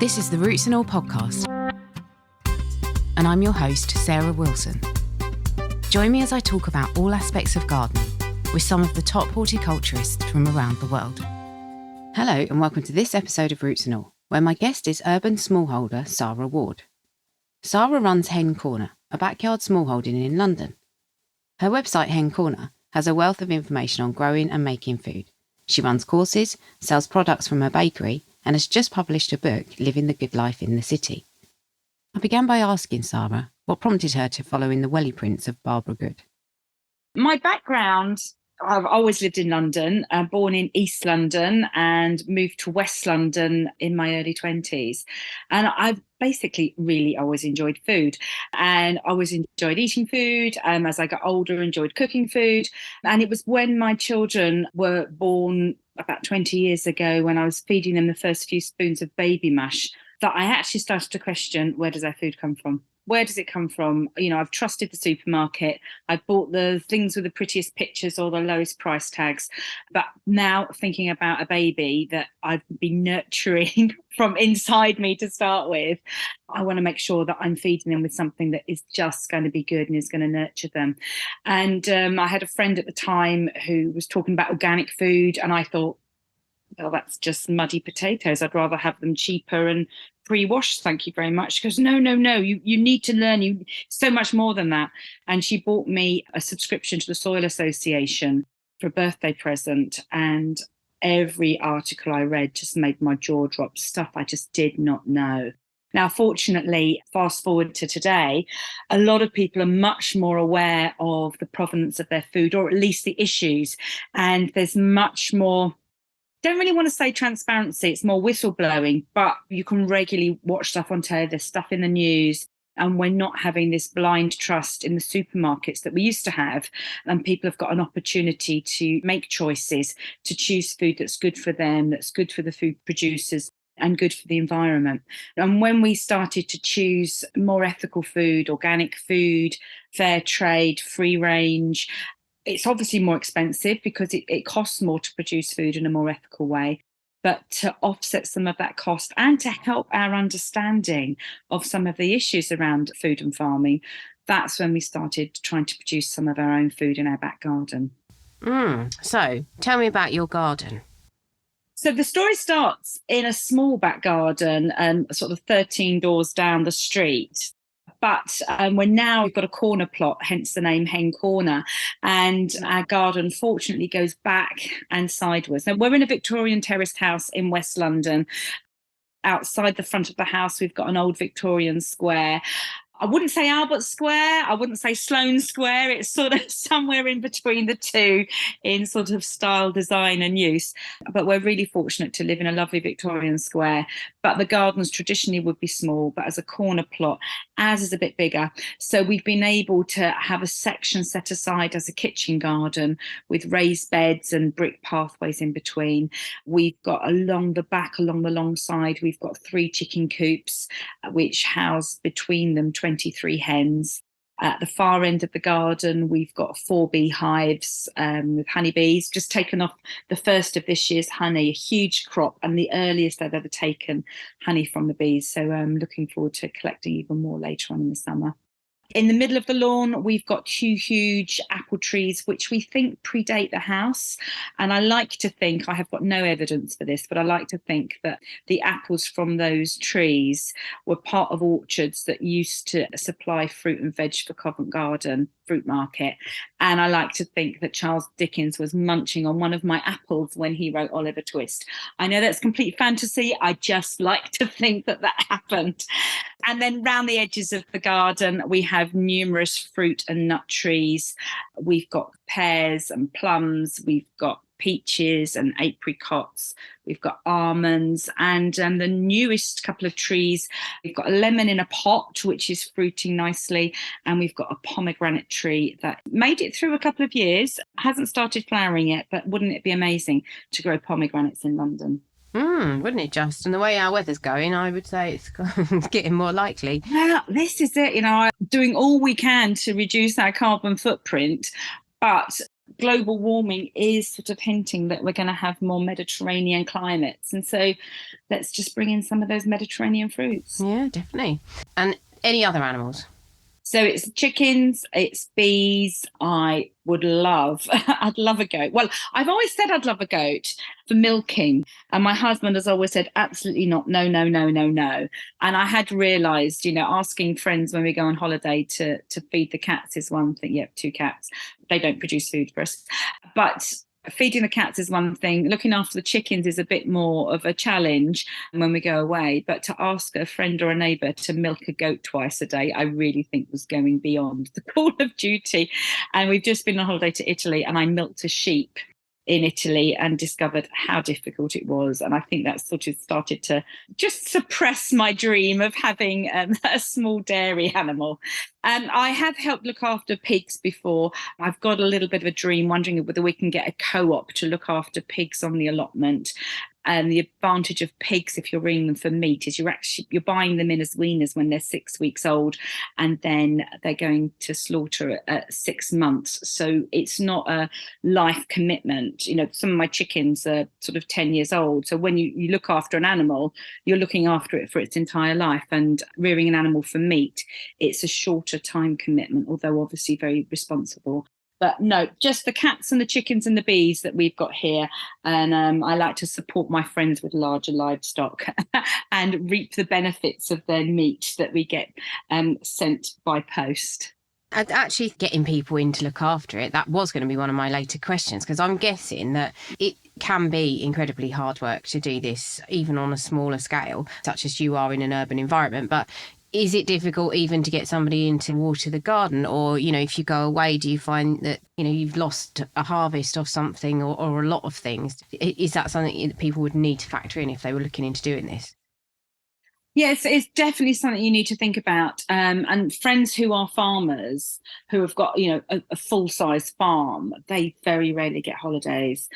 This is the Roots and All podcast, and I'm your host, Sara Wilson. Join me as I talk about all aspects of gardening with some of the top horticulturists from around the world. Hello and welcome to this episode of Roots and All, where my guest is urban smallholder Sara Ward. Sara runs Hen Corner, a backyard smallholding in London. Her website, Hen Corner, has a wealth of information on growing and making food. She runs courses, sells products from her bakery, and has just published a book, Living the Good Life in the City. I began by asking Sara what prompted her to follow in the welly prints of Barbara Good. My background, I've always lived in London, born in East London and moved to West London in my early 20s. And I've basically really always enjoyed food, and always enjoyed eating food. As I got older, enjoyed cooking food. And it was when my children were born about 20 years ago, when I was feeding them the first few spoons of baby mash, that I actually started to question, where does our food come from? Where does it come from? You know, I've trusted the supermarket. I've bought the things with the prettiest pictures or the lowest price tags. But now thinking about a baby that I've been nurturing from inside me to start with, I want to make sure that I'm feeding them with something that is just going to be good and is going to nurture them. And I had a friend at the time who was talking about organic food, and I thought, well, that's just muddy potatoes. I'd rather have them cheaper and pre-washed, thank you very much. She goes, no, you need to learn so much more than that. And she bought me a subscription to the Soil Association for a birthday present, and every article I read just made my jaw drop, stuff I just did not know. Now, fortunately, fast forward to today, a lot of people are much more aware of the provenance of their food, or at least the issues, and there's much more, don't really want to say transparency, it's more whistleblowing, but you can regularly watch stuff on telly, there's stuff in the news, and we're not having this blind trust in the supermarkets that we used to have. And people have got an opportunity to make choices, to choose food that's good for them, that's good for the food producers, and good for the environment. And when we started to choose more ethical food, organic food, fair trade, free range, it's obviously more expensive because it costs more to produce food in a more ethical way. But to offset some of that cost and to help our understanding of some of the issues around food and farming, that's when we started trying to produce some of our own food in our back garden. So tell me about your garden. So the story starts in a small back garden, sort of 13 doors down the street. But we've got a corner plot, hence the name Hen Corner. And our garden, fortunately, goes back and sideways. Now, we're in a Victorian terraced house in West London. Outside the front of the house, we've got an old Victorian square. I wouldn't say Albert Square, I wouldn't say Sloane Square. It's sort of somewhere in between the two in sort of style, design and use. But we're really fortunate to live in a lovely Victorian square. But the gardens traditionally would be small, but as a corner plot, ours is a bit bigger. So we've been able to have a section set aside as a kitchen garden with raised beds and brick pathways in between. We've got along the back, along the long side, we've got 3 chicken coops, which house between them 23 hens. At the far end of the garden, we've got 4 beehives with honeybees, just taken off the first of this year's honey, a huge crop and the earliest they've ever taken honey from the bees. So I'm looking forward to collecting even more later on in the summer. In the middle of the lawn, we've got 2 huge apple trees, which we think predate the house. And I like to think, I have got no evidence for this, but I like to think that the apples from those trees were part of orchards that used to supply fruit and veg for Covent Garden fruit market. And I like to think that Charles Dickens was munching on one of my apples when he wrote Oliver Twist. I know that's complete fantasy. I just like to think that happened. And then round the edges of the garden, we have numerous fruit and nut trees. We've got pears and plums. We've got peaches and apricots. We've got almonds, and the newest couple of trees, we've got a lemon in a pot, which is fruiting nicely. And we've got a pomegranate tree that made it through a couple of years, hasn't started flowering yet, but wouldn't it be amazing to grow pomegranates in London? Wouldn't it just? And the way our weather's going, I would say it's getting more likely. Well, this is it. You know, doing all we can to reduce our carbon footprint, but global warming is sort of hinting that we're going to have more Mediterranean climates. And so let's just bring in some of those Mediterranean fruits. Yeah, definitely. And any other animals? So it's chickens, it's bees. I'd love a goat. Well, I've always said I'd love a goat for milking. And my husband has always said, absolutely not. No, no, no, no, no. And I had realised, asking friends when we go on holiday to feed the cats is one thing. Yeah, 2 cats. They don't produce food for us. But feeding the cats is one thing. Looking after the chickens is a bit more of a challenge when we go away. But to ask a friend or a neighbour to milk a goat twice a day, I really think was going beyond the call of duty. And we've just been on holiday to Italy, and I milked a sheep in Italy and discovered how difficult it was. And I think that sort of started to just suppress my dream of having a small dairy animal. And I have helped look after pigs before. I've got a little bit of a dream, wondering whether we can get a co-op to look after pigs on the allotment. And the advantage of pigs, if you're rearing them for meat, is you're buying them in as weaners when they're 6 weeks old, and then they're going to slaughter at 6 months. So it's not a life commitment. Some of my chickens are sort of 10 years old. So when you look after an animal, you're looking after it for its entire life. And rearing an animal for meat, it's a shorter time commitment, although obviously very responsible. But no, just the cats and the chickens and the bees that we've got here. And I like to support my friends with larger livestock and reap the benefits of their meat that we get sent by post. And actually getting people in to look after it, that was going to be one of my later questions, because I'm guessing that it can be incredibly hard work to do this, even on a smaller scale, such as you are in an urban environment. But is it difficult even to get somebody in to water the garden? Or, if you go away, do you find that, you've lost a harvest of something or a lot of things? Is that something that people would need to factor in if they were looking into doing this? Yes, it's definitely something you need to think about. And friends who are farmers, who have got, a full-size farm, they very rarely get holidays,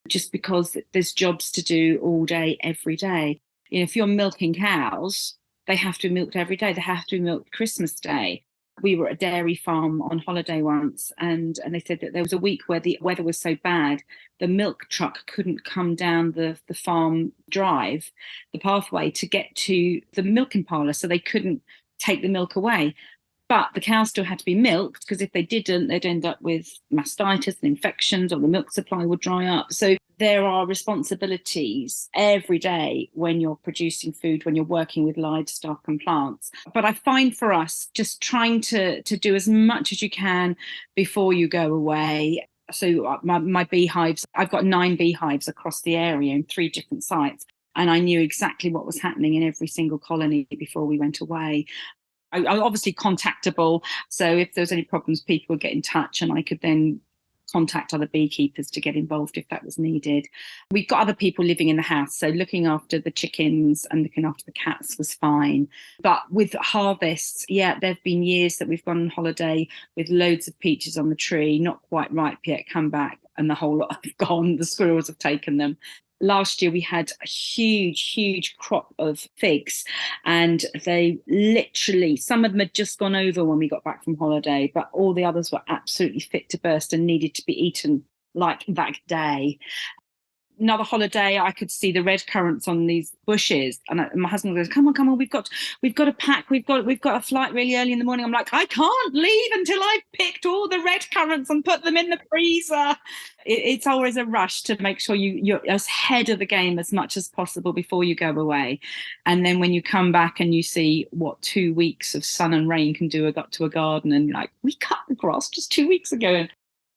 just because there's jobs to do all day, every day. If you're milking cows, they have to be milked every day. They have to be milked Christmas Day. We were at a dairy farm on holiday once, and they said that there was a week where the weather was so bad, the milk truck couldn't come down the farm drive, the pathway, to get to the milking parlour, so they couldn't take the milk away. But the cows still had to be milked, because if they didn't, they'd end up with mastitis and infections, or the milk supply would dry up. So there are responsibilities every day when you're producing food, when you're working with livestock and plants. But I find for us, just trying to do as much as you can before you go away. So my beehives, I've got 9 beehives across the area in 3 different sites. And I knew exactly what was happening in every single colony before we went away. I'm obviously contactable. So if there was any problems, people would get in touch, and I could then contact other beekeepers to get involved if that was needed. We've got other people living in the house, so looking after the chickens and looking after the cats was fine. But with harvests, there have been years that we've gone on holiday with loads of peaches on the tree, not quite ripe yet, come back and the whole lot have gone. The squirrels have taken them. Last year we had a huge crop of figs, and they literally, some of them had just gone over when we got back from holiday, but all the others were absolutely fit to burst and needed to be eaten like that day. Another holiday, I could see the red currants on these bushes, and my husband goes, come on, we've got a pack, we've got a flight really early in the morning. I'm like, I can't leave until I've picked all the red currants and put them in the freezer. It's always a rush to make sure you're ahead of the game as much as possible before you go away. And then when you come back and you see what 2 weeks of sun and rain can do to a garden, and you're like, we cut the grass just 2 weeks ago, and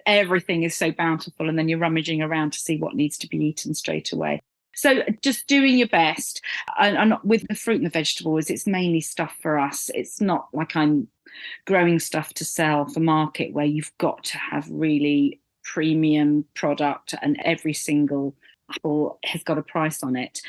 everything is so bountiful, and then you're rummaging around to see what needs to be eaten straight away. So just doing your best. And with the fruit and the vegetables, it's mainly stuff for us. It's not like I'm growing stuff to sell for market, where you've got to have really premium product and every single apple has got a price on it.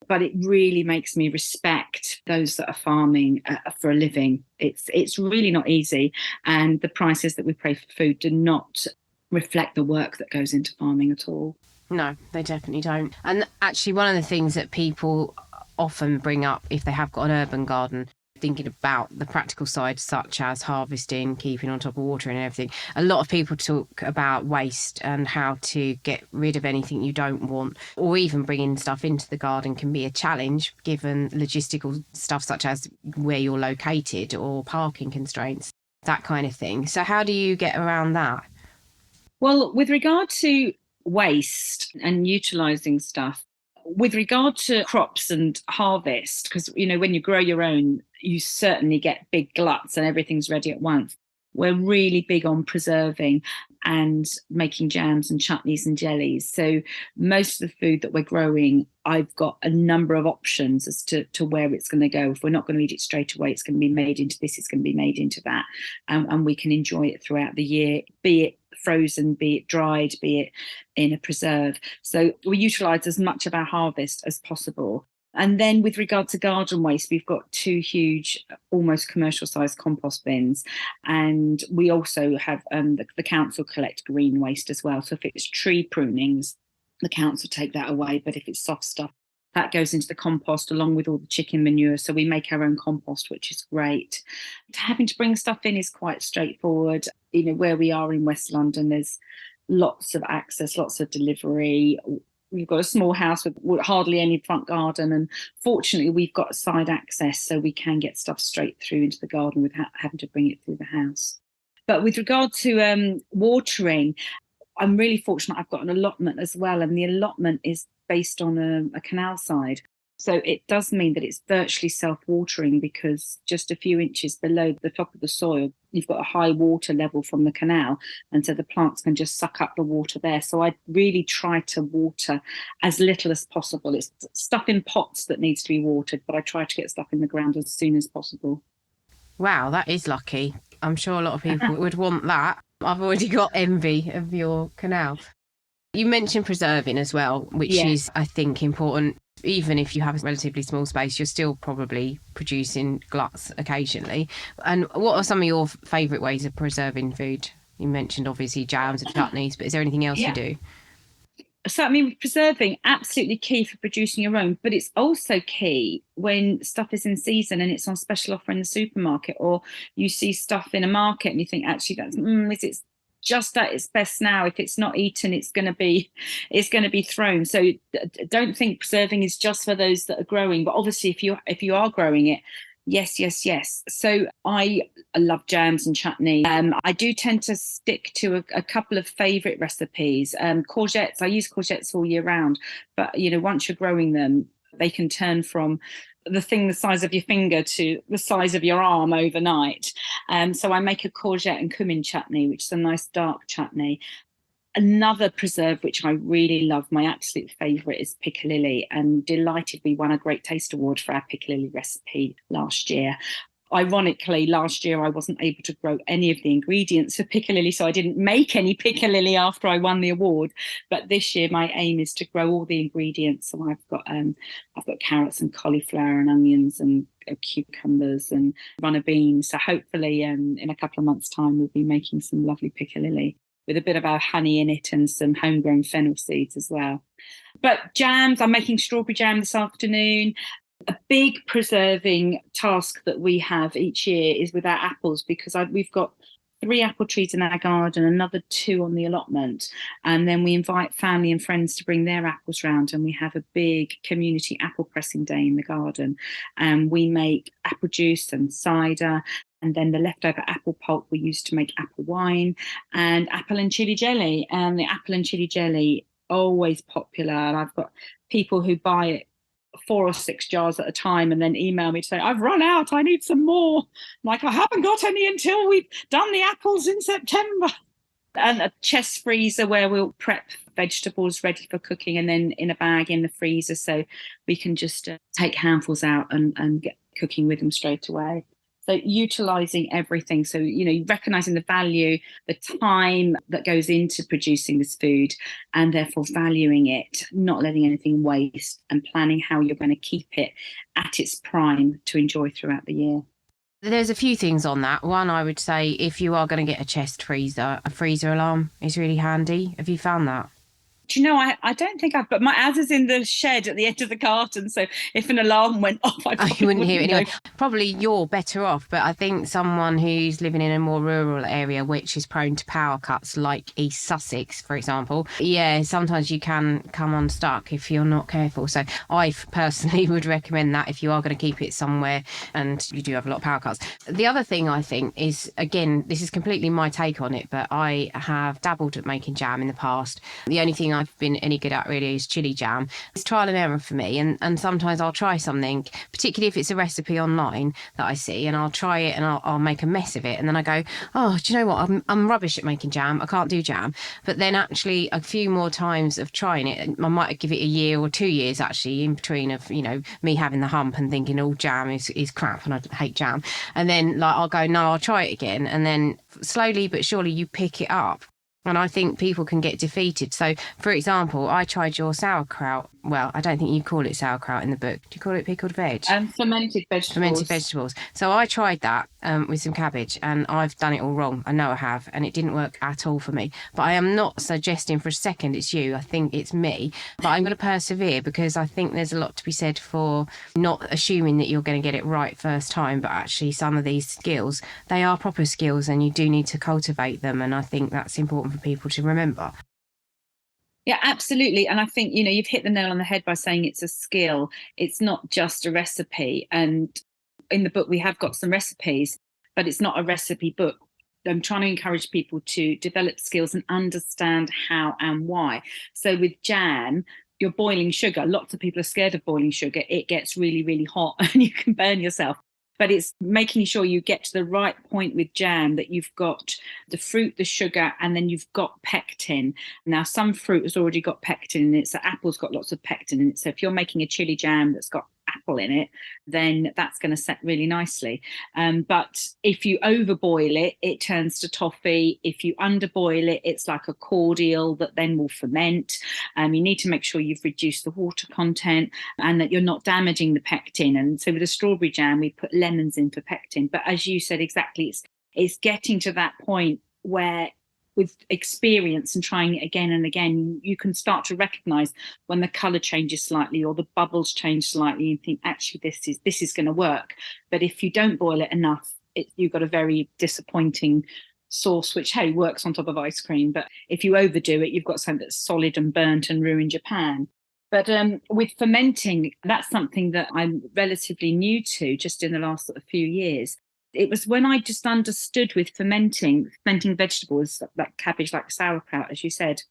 But it really makes me respect those that are farming for a living. It's really not easy, and the prices that we pay for food do not reflect the work that goes into farming at all. No, they definitely don't. And actually, one of the things that people often bring up if they have got an urban garden, thinking about the practical side, such as harvesting, keeping on top of water and everything, a lot of people talk about waste and how to get rid of anything you don't want, or even bringing stuff into the garden can be a challenge given logistical stuff such as where you're located or parking constraints, that kind of thing. So how do you get around that? Well, with regard to waste and utilising stuff, with regard to crops and harvest, because, when you grow your own, you certainly get big gluts and everything's ready at once. We're really big on preserving and making jams and chutneys and jellies. So most of the food that we're growing, I've got a number of options as to where it's going to go. If we're not going to eat it straight away, it's going to be made into this, it's going to be made into that. And we can enjoy it throughout the year, be it frozen, be it dried, be it in a preserve. So we utilise as much of our harvest as possible. And then with regard to garden waste, we've got 2 huge, almost commercial sized compost bins. And we also have the council collect green waste as well. So if it's tree prunings, the council take that away. But if it's soft stuff, that goes into the compost along with all the chicken manure. So we make our own compost, which is great. Having to bring stuff in is quite straightforward. Where we are in West London, there's lots of access, lots of delivery. We've got a small house with hardly any front garden, and fortunately we've got side access, so we can get stuff straight through into the garden without having to bring it through the house. But with regard to watering, I'm really fortunate. I've got an allotment as well, and the allotment is based on a canal side. So it does mean that it's virtually self-watering, because just a few inches below the top of the soil, you've got a high water level from the canal. And so the plants can just suck up the water there. So I really try to water as little as possible. It's stuff in pots that needs to be watered, but I try to get stuff in the ground as soon as possible. Wow, that is lucky. I'm sure a lot of people would want that. I've already got envy of your canal. You mentioned preserving as well, which is, I think, important. Even if you have a relatively small space, you're still probably producing gluts occasionally. And what are some of your favourite ways of preserving food? You mentioned obviously jams and chutneys, but is there anything else you do? So, preserving, absolutely key for producing your own, but it's also key when stuff is in season and it's on special offer in the supermarket, or you see stuff in a market and you think, actually, is it just at its best now? If it's not eaten, it's going to be thrown. So don't think preserving is just for those that are growing, but obviously if you are growing it, yes. So I love jams and chutney. I do tend to stick to a couple of favourite recipes. Courgettes, I use courgettes all year round, but once you're growing them, they can turn from the thing the size of your finger to the size of your arm overnight. So I make a courgette and cumin chutney, which is a nice dark chutney. Another preserve which I really love, my absolute favourite, is piccalilli, and delighted we won a Great Taste Award for our piccalilli recipe last year. Ironically, last year I wasn't able to grow any of the ingredients for piccalilli, so I didn't make any piccalilli after I won the award. But this year my aim is to grow all the ingredients. So I've got carrots and cauliflower and onions and cucumbers and runner beans. So hopefully in a couple of months' time we'll be making some lovely piccalilli with a bit of our honey in it and some homegrown fennel seeds as well. But jams, I'm making strawberry jam this afternoon. A big preserving task that we have each year is with our apples, because we've got 3 apple trees in our garden, another 2 on the allotment, and then we invite family and friends to bring their apples round, and we have a big community apple pressing day in the garden, and we make apple juice and cider, and then the leftover apple pulp we use to make apple wine and apple and chili jelly. And the apple and chili jelly, always popular, and I've got people who buy it 4 or 6 jars at a time and then email me to say, I've run out, I need some more. I'm like, I haven't got any until we've done the apples in September. And a chest freezer where we'll prep vegetables ready for cooking, and then in a bag in the freezer, so we can just take handfuls out and get cooking with them straight away. So utilising everything. So, recognising the value, the time that goes into producing this food, and therefore valuing it, not letting anything waste, and planning how you're going to keep it at its prime to enjoy throughout the year. There's a few things on that. One, I would say if you are going to get a chest freezer, a freezer alarm is really handy. Have you found that? Do you know, I don't think I've, but my as is in the shed at the end of the garden. So if an alarm went off, I probably wouldn't hear it know. anyway. Probably you're better off, but I think someone who's living in a more rural area, which is prone to power cuts, like East Sussex, for example, yeah, sometimes you can come unstuck if you're not careful. So I personally would recommend that if you are going to keep it somewhere and you do have a lot of power cuts. The other thing I think is, again, this is completely my take on it, but I have dabbled at making jam in the past. The only thing I've been any good at really is chili jam. It's trial and error for me, and sometimes I'll try something, particularly if it's a recipe online that I see, and I'll try it and I'll make a mess of it, and then I go, oh, do you know what, I'm rubbish at making jam, I can't do jam. But then actually a few more times of trying it, I might give it a year or 2 years actually in between of, you know, me having the hump and thinking, oh, jam is crap and I hate jam, and then like I'll go, no, I'll try it again, and then slowly but surely you pick it up. And I think people can get defeated. So, for example, I tried your sauerkraut. Well, I don't think you call it sauerkraut in the book. Do you call it pickled veg? Fermented vegetables. Fermented vegetables. So I tried that with some cabbage, and I've done it all wrong. I know I have, and it didn't work at all for me. But I am not suggesting for a second it's you. I think it's me. But I'm going to persevere because I think there's a lot to be said for not assuming that you're going to get it right first time, but actually some of these skills, they are proper skills and you do need to cultivate them. And I think that's important for people to remember. Yeah, absolutely. And I think, you know, you've hit the nail on the head by saying it's a skill. It's not just a recipe. And in the book, we have got some recipes, but it's not a recipe book. I'm trying to encourage people to develop skills and understand how and why. So with jam, you're boiling sugar. Lots of people are scared of boiling sugar. It gets really, really hot and you can burn yourself. But it's making sure you get to the right point with jam, that you've got the fruit, the sugar, and then you've got pectin. Now, some fruit has already got pectin in it. So apple's got lots of pectin in it. So if you're making a chili jam that's got apple in it, then that's going to set really nicely. But if you overboil it, it turns to toffee. If you underboil it, it's like a cordial that then will ferment. You need to make sure you've reduced the water content and that you're not damaging the pectin. And so with a strawberry jam, we put lemons in for pectin. But as you said, exactly, it's getting to that point where with experience and trying it again and again, you can start to recognize when the color changes slightly or the bubbles change slightly and think, actually, this is going to work. But if you don't boil it enough, you've got a very disappointing sauce, which, hey, works on top of ice cream. But if you overdo it, you've got something that's solid and burnt and ruined your pan. But with fermenting, that's something that I'm relatively new to just in the last sort of few years. It was when I just understood with fermenting vegetables like cabbage, like sauerkraut, as you said.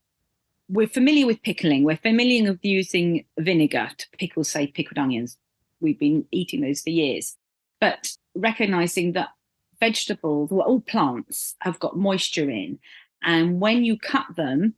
We're familiar with pickling. We're familiar with using vinegar to pickle, say, pickled onions. We've been eating those for years. But recognizing that vegetables, well, all plants have got moisture in. And when you cut them,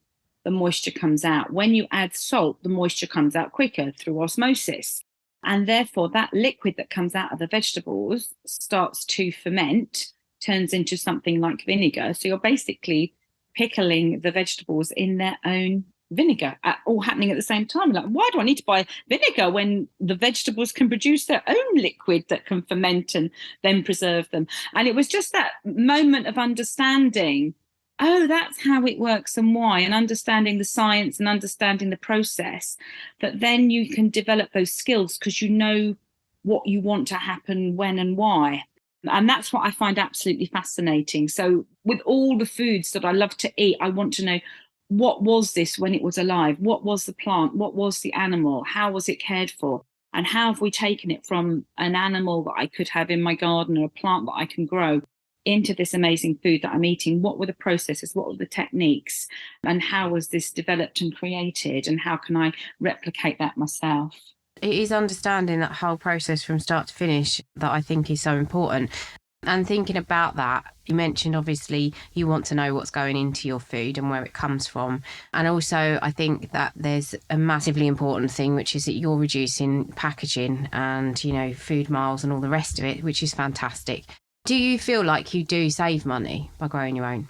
the moisture comes out. When you add salt, the moisture comes out quicker through osmosis. And therefore, that liquid that comes out of the vegetables starts to ferment, turns into something like vinegar. So you're basically pickling the vegetables in their own vinegar, all happening at the same time. Like, why do I need to buy vinegar when the vegetables can produce their own liquid that can ferment and then preserve them? And it was just that moment of understanding, oh, that's how it works and why, and understanding the science and understanding the process, that then you can develop those skills because you know what you want to happen, when and why. And that's what I find absolutely fascinating. So with all the foods that I love to eat, I want to know, what was this when it was alive? What was the plant? What was the animal? How was it cared for? And how have we taken it from an animal that I could have in my garden or a plant that I can grow into this amazing food that I'm eating? What were the processes? What were the techniques? And how was this developed and created? And how can I replicate that myself? It is understanding that whole process from start to finish that I think is so important. And thinking about that, you mentioned obviously you want to know what's going into your food and where it comes from. And also I think that there's a massively important thing, which is that you're reducing packaging and, you know, food miles and all the rest of it, which is fantastic. Do you feel like you do save money by growing your own?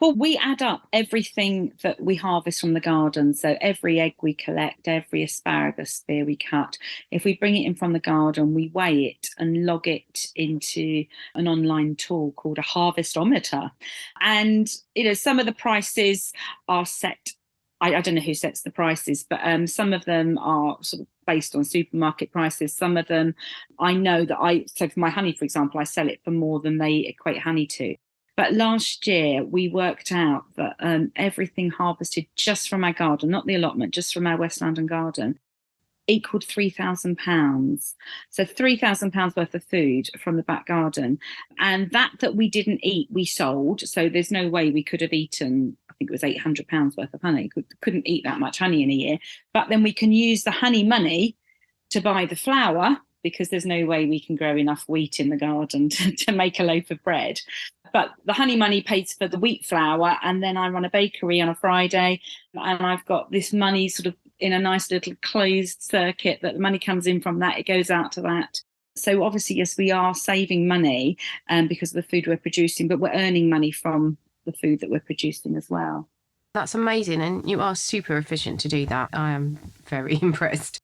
Well, we add up everything that we harvest from the garden. So every egg we collect, every asparagus spear we cut, if we bring it in from the garden, we weigh it and log it into an online tool called a harvestometer. And, you know, some of the prices are set I don't know who sets the prices, but some of them are sort of based on supermarket prices. Some of them I know that so for my honey, for example, I sell it for more than they equate honey to. But last year we worked out that everything harvested just from our garden, not the allotment, just from our West London garden, equaled £3,000. So £3,000 worth of food from the back garden. And that we didn't eat, we sold. So there's no way we could have eaten, I think it was £800 worth of honey. Couldn't eat that much honey in a year. But then we can use the honey money to buy the flour, because there's no way we can grow enough wheat in the garden to make a loaf of bread. But the honey money pays for the wheat flour, and then I run a bakery on a Friday, and I've got this money sort of in a nice little closed circuit that the money comes in from that, it goes out to that. So obviously, yes, we are saving money because of the food we're producing, but we're earning money from the food that we're producing as well. That's amazing, and you are super efficient to do that. I am very impressed.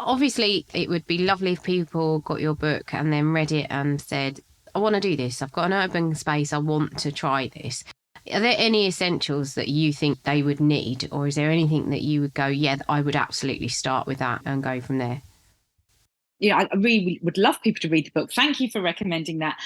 Obviously, it would be lovely if people got your book and then read it and said, I want to do this. I've got an urban space. I want to try this. Are there any essentials that you think they would need? Or is there anything that you would go, yeah, I would absolutely start with that and go from there? Yeah, I really would love people to read the book. Thank you for recommending that.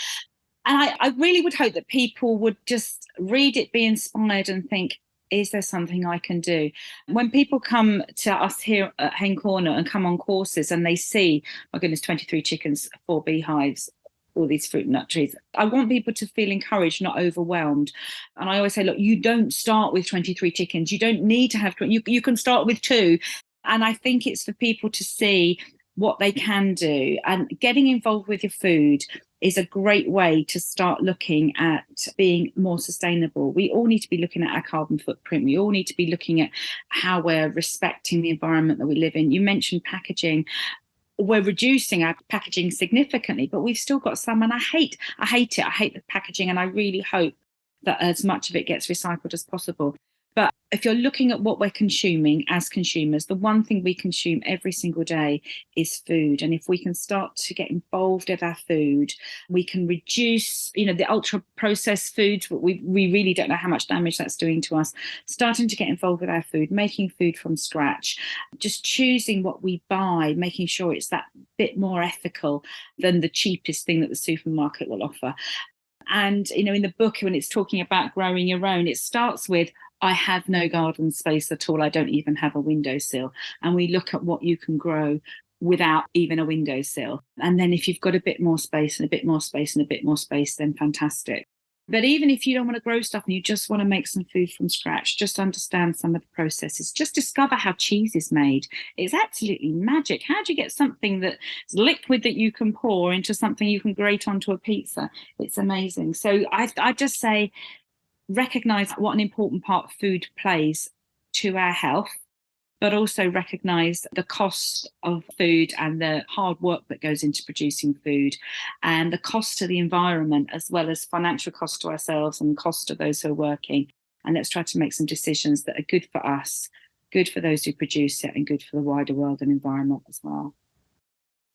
And I really would hope that people would just read it, be inspired and think, is there something I can do? When people come to us here at Hen Corner and come on courses and they see, my goodness, 23 chickens, 4 beehives, all these fruit and nut trees, I want people to feel encouraged, not overwhelmed. And I always say, look, you don't start with 23 chickens. You don't need to have 20. You can start with 2. And I think it's for people to see what they can do. And getting involved with your food is a great way to start looking at being more sustainable. We all need to be looking at our carbon footprint. We all need to be looking at how we're respecting the environment that we live in. You mentioned packaging. We're reducing our packaging significantly, but we've still got some, and I hate it. I hate the packaging, and I really hope that as much of it gets recycled as possible. But if you're looking at what we're consuming as consumers, the one thing we consume every single day is food. And if we can start to get involved with our food, we can reduce, the ultra processed foods. We really don't know how much damage that's doing to us. Starting to get involved with our food, making food from scratch, just choosing what we buy, making sure it's that bit more ethical than the cheapest thing that the supermarket will offer. And, in the book, when it's talking about growing your own, it starts with, I have no garden space at all. I don't even have a windowsill. And we look at what you can grow without even a windowsill. And then if you've got a bit more space and a bit more space and a bit more space, then fantastic. But even if you don't want to grow stuff and you just want to make some food from scratch, just understand some of the processes. Just discover how cheese is made. It's absolutely magic. How do you get something that's liquid that you can pour into something you can grate onto a pizza? It's amazing. So I just say, recognise what an important part food plays to our health, but also recognise the cost of food and the hard work that goes into producing food, and the cost to the environment, as well as financial cost to ourselves and cost to those who are working. And let's try to make some decisions that are good for us, good for those who produce it, and good for the wider world and environment as well.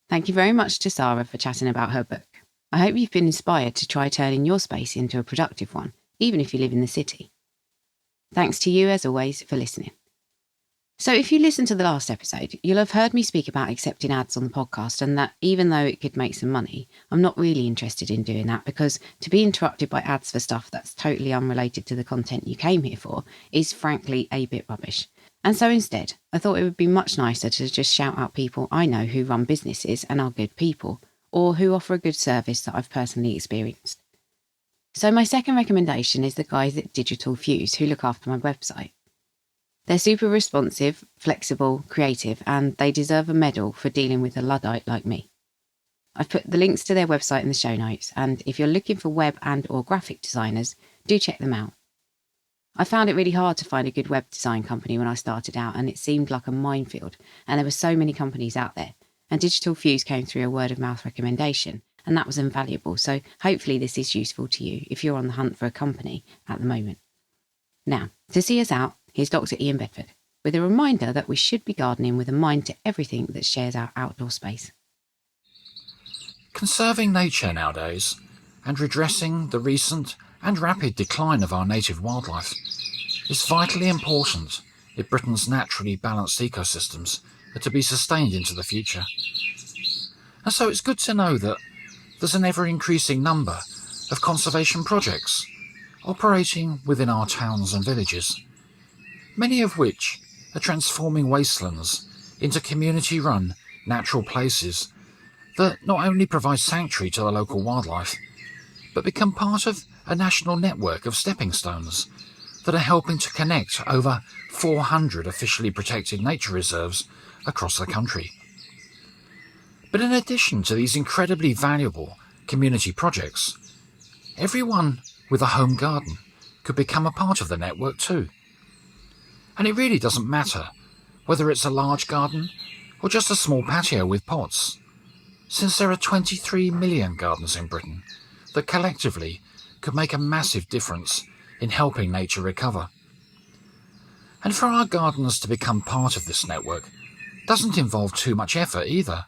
Thank you very much to Sara for chatting about her book. I hope you've been inspired to try turning your space into a productive one, even if you live in the city. Thanks to you, as always, for listening. So if you listened to the last episode, you'll have heard me speak about accepting ads on the podcast, and that even though it could make some money, I'm not really interested in doing that, because to be interrupted by ads for stuff that's totally unrelated to the content you came here for is frankly a bit rubbish. And so instead, I thought it would be much nicer to just shout out people I know who run businesses and are good people, or who offer a good service that I've personally experienced. So my second recommendation is the guys at Digital Fuse, who look after my website. They're super responsive, flexible, creative, and they deserve a medal for dealing with a Luddite like me. I've put the links to their website in the show notes, and if you're looking for web and or graphic designers, do check them out. I found it really hard to find a good web design company when I started out, and it seemed like a minefield, and there were so many companies out there, and Digital Fuse came through a word of mouth recommendation, and that was invaluable. So hopefully this is useful to you if you're on the hunt for a company at the moment. Now, to see us out, here's Dr. Ian Bedford, with a reminder that we should be gardening with a mind to everything that shares our outdoor space. Conserving nature nowadays, and redressing the recent and rapid decline of our native wildlife, is vitally important if Britain's naturally balanced ecosystems are to be sustained into the future. And so it's good to know that there's an ever-increasing number of conservation projects operating within our towns and villages, many of which are transforming wastelands into community-run natural places that not only provide sanctuary to the local wildlife, but become part of a national network of stepping stones that are helping to connect over 400 officially protected nature reserves across the country. But in addition to these incredibly valuable community projects, everyone with a home garden could become a part of the network too. And it really doesn't matter whether it's a large garden or just a small patio with pots, since there are 23 million gardens in Britain that collectively could make a massive difference in helping nature recover. And for our gardens to become part of this network doesn't involve too much effort either.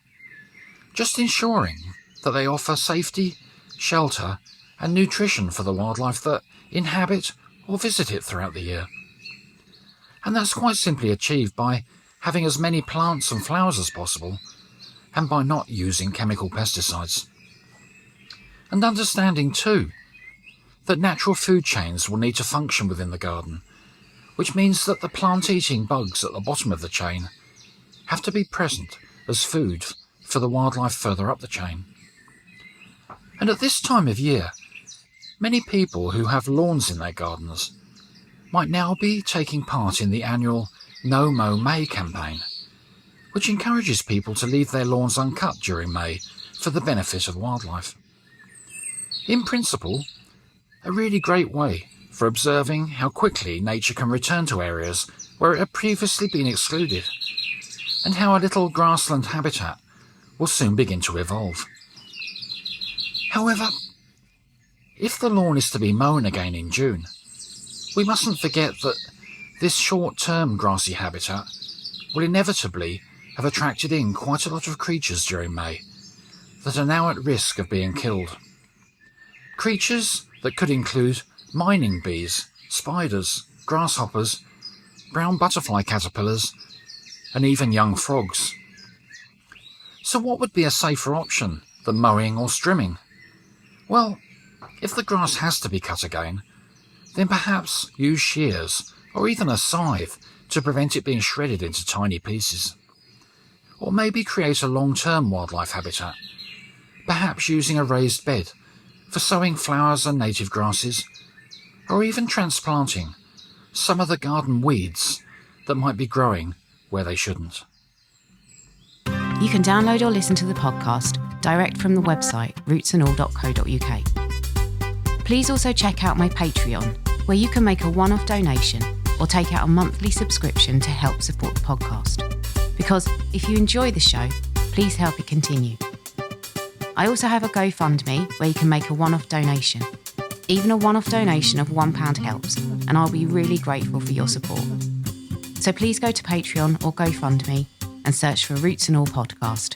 Just ensuring that they offer safety, shelter and nutrition for the wildlife that inhabit or visit it throughout the year. And that's quite simply achieved by having as many plants and flowers as possible and by not using chemical pesticides. And understanding too that natural food chains will need to function within the garden, which means that the plant-eating bugs at the bottom of the chain have to be present as food for the wildlife further up the chain. And at this time of year, many people who have lawns in their gardens might now be taking part in the annual No Mow May campaign, which encourages people to leave their lawns uncut during May for the benefit of wildlife. In principle, a really great way for observing how quickly nature can return to areas where it had previously been excluded, and how a little grassland habitat will soon begin to evolve. However, if the lawn is to be mown again in June, we mustn't forget that this short-term grassy habitat will inevitably have attracted in quite a lot of creatures during May that are now at risk of being killed. Creatures that could include mining bees, spiders, grasshoppers, brown butterfly caterpillars, and even young frogs. So what would be a safer option than mowing or strimming? Well, if the grass has to be cut again, then perhaps use shears or even a scythe to prevent it being shredded into tiny pieces. Or maybe create a long-term wildlife habitat, perhaps using a raised bed for sowing flowers and native grasses, or even transplanting some of the garden weeds that might be growing where they shouldn't. You can download or listen to the podcast direct from the website rootsandall.co.uk. Please also check out my Patreon, where you can make a one-off donation or take out a monthly subscription to help support the podcast. Because if you enjoy the show, please help it continue. I also have a GoFundMe where you can make a one-off donation. Even a one-off donation of £1 helps, and I'll be really grateful for your support. So please go to Patreon or GoFundMe and search for Roots and All Podcast.